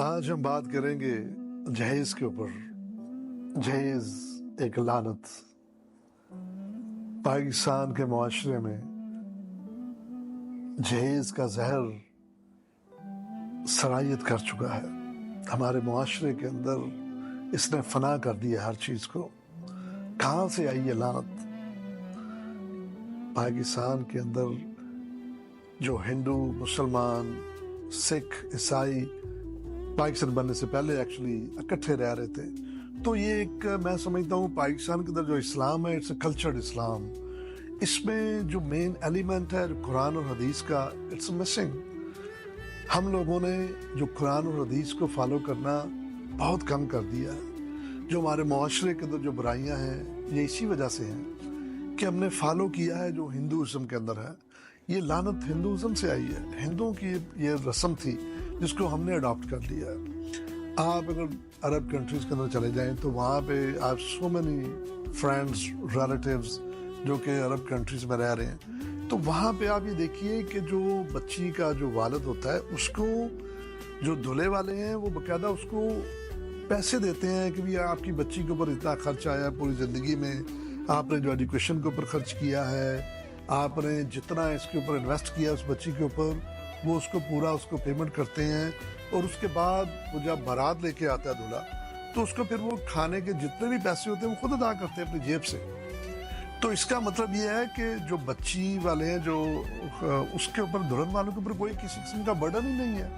آج ہم بات کریں گے جہیز کے اوپر۔ جہیز ایک لعنت پاکستان کے معاشرے میں، جہیز کا زہر سرایت کر چکا ہے ہمارے معاشرے کے اندر۔ اس نے فنا کر دیا ہر چیز کو۔ کہاں سے آئی یہ لعنت؟ پاکستان کے اندر جو ہندو، مسلمان، سکھ، عیسائی پاکستان بننے سے پہلے ایکچولی اکٹھے رہ رہے تھے، تو یہ ایک میں سمجھتا ہوں پاکستان کے اندر جو اسلام ہے، اٹس اے کلچرڈ اسلام۔ اس میں جو مین ایلیمنٹ ہے قرآن اور حدیث کا، اٹس مسنگ۔ ہم لوگوں نے جو قرآن اور حدیث کو فالو کرنا بہت کم کر دیا ہے۔ جو ہمارے معاشرے کے اندر جو برائیاں ہیں، یہ اسی وجہ سے ہیں کہ ہم نے فالو کیا ہے جو ہندوازم کے اندر ہے۔ یہ لعنت ہندوازم سے آئی ہے، ہندوؤں کی یہ رسم تھی جس کو ہم نے اڈاپٹ کر لیا ہے۔ آپ اگر عرب کنٹریز کے اندر چلے جائیں تو وہاں پہ آپ سو مینی فرینڈس، ریلیٹیوز جو کہ عرب کنٹریز میں رہ رہے ہیں، تو وہاں پہ آپ یہ دیکھیے کہ جو بچی کا جو والد ہوتا ہے، اس کو جو دلہے والے ہیں وہ باقاعدہ اس کو پیسے دیتے ہیں کہ بھی آپ کی بچی کے اوپر اتنا خرچ آیا پوری زندگی میں، آپ نے جو ایجوکیشن کے اوپر خرچ کیا ہے، آپ نے جتنا اس کے اوپر انویسٹ کیا اس بچی کے اوپر، وہ اس کو پورا اس کو پیمنٹ کرتے ہیں۔ اور اس کے بعد وہ جب بارات لے کے آتا ہے دولہا، تو اس کو پھر وہ کھانے کے جتنے بھی پیسے ہوتے ہیں وہ خود ادا کرتے ہیں اپنی جیب سے۔ تو اس کا مطلب یہ ہے کہ جو بچی والے ہیں، جو اس کے اوپر دلہن والوں کے اوپر کوئی کسی قسم کا برڈن ہی نہیں ہے،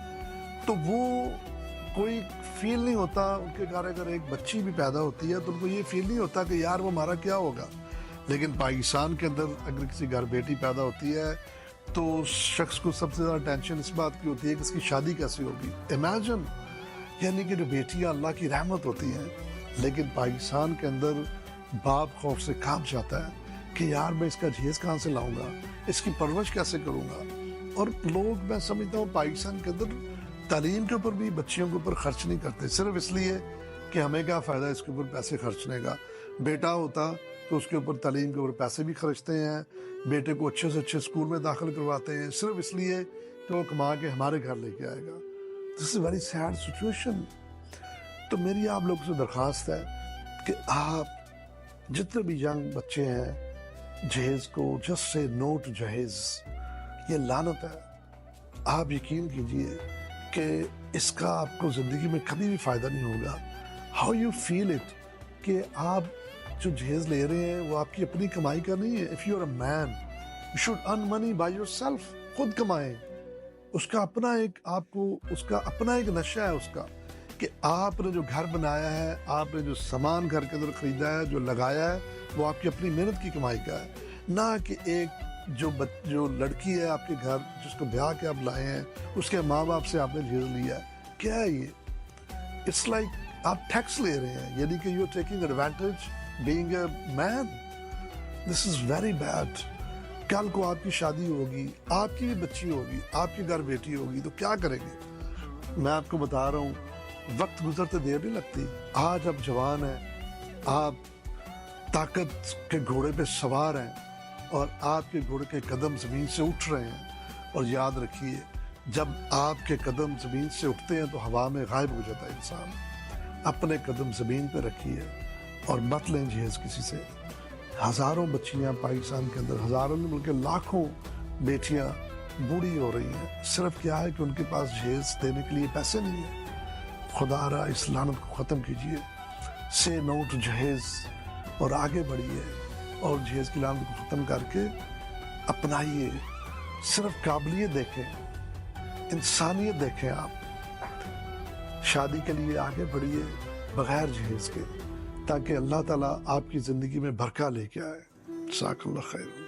تو وہ کوئی فیل نہیں ہوتا۔ ان کے گھر اگر ایک بچی بھی پیدا ہوتی ہے تو ان کو یہ فیل نہیں ہوتا کہ یار وہ ہمارا کیا ہوگا۔ لیکن پاکستان کے اندر اگر کسی گھر بیٹی پیدا ہوتی ہے تو اس شخص کو سب سے زیادہ ٹینشن اس بات کی ہوتی ہے کہ اس کی شادی کیسے ہوگی۔ امیجن، یعنی کہ جو بیٹیاں اللہ کی رحمت ہوتی ہیں، لیکن پاکستان کے اندر باپ خوف سے کانپ جاتا ہے کہ یار میں اس کا جہیز کہاں سے لاؤں گا، اس کی پرورش کیسے کروں گا۔ اور لوگ، میں سمجھتا ہوں پاکستان کے اندر تعلیم کے اوپر بھی بچیوں کے اوپر خرچ نہیں کرتے، صرف اس لیے کہ ہمیں کیا فائدہ اس کے اوپر پیسے خرچنے کا۔ بیٹا ہوتا تو اس کے اوپر تعلیم کے اوپر پیسے بھی خرچتے ہیں، بیٹے کو اچھے سے اچھے اسکول میں داخل کرواتے ہیں، صرف اس لیے کہ وہ کما کے ہمارے گھر لے کے آئے گا۔ دس از ویری سیڈ سچویشن۔ تو میری آپ لوگوں سے درخواست ہے کہ آپ جتنے بھی ینگ بچے ہیں، جہیز کو جسٹ سے نو ٹو جہیز۔ یہ لعنت ہے۔ آپ یقین کیجئے کہ اس کا آپ کو زندگی میں کبھی بھی فائدہ نہیں ہوگا۔ ہاؤ یو فیل اٹ کہ آپ جو جہیز لے رہے ہیں وہ آپ کی اپنی کمائی کا نہیں ہے۔ If you are a main, you should earn money by your self. خود کمائیں۔ اس کا اپنا ایک، آپ کو اس کا اپنا ایک نشہ ہے اس کا، کہ آپ نے جو گھر بنایا ہے، آپ نے جو سامان گھر کے اندر خریدا ہے، جو لگایا ہے، وہ آپ کی اپنی محنت کی کمائی کا ہے۔ نہ کہ ایک جو لڑکی ہے آپ کے گھر، جس کو بیاہ کے آپ لائے ہیں، اس کے ماں باپ سے آپ نے جہیز لیا ہے۔ کیا ہے یہ؟ اٹس لائک آپ ٹیکس لے رہے ہیں، یعنی کہ you are taking advantage being a main. This is very bad. کل کو آپ کی شادی ہوگی، آپ کی بھی بچی ہوگی، آپ کے گھر بیٹی ہوگی، تو کیا کریں گے؟ میں آپ کو بتا رہا ہوں، وقت گزرتے دیر نہیں لگتی۔ آج آپ جوان ہیں، آپ طاقت کے گھوڑے پہ سوار ہیں، اور آپ کے گھوڑے کے قدم زمین سے اٹھ رہے ہیں۔ اور یاد رکھیے، جب آپ کے قدم زمین سے اٹھتے ہیں تو ہوا میں غائب ہو جاتا ہے انسان۔ اپنے قدم زمین پہ رکھیے اور مت لیں جہیز کسی سے۔ ہزاروں بچیاں پاکستان کے اندر، ہزاروں نہیں بلکہ لاکھوں بیٹیاں بوڑھی ہو رہی ہیں، صرف کیا ہے کہ ان کے پاس جہیز دینے کے لیے پیسے نہیں ہیں۔ خدا را اس لعنت کو ختم کیجیے۔ سے نو ٹو جہیز، اور آگے بڑھیے، اور جہیز کی لعنت کو ختم کر کے اپنائیے۔ صرف قابلیت دیکھیں، انسانیت دیکھیں۔ آپ شادی کے لیے آگے بڑھیے بغیر جہیز کے، تاکہ اللہ تعالیٰ آپ کی زندگی میں برکت لے کے آئے۔ جزاک اللہ خیر۔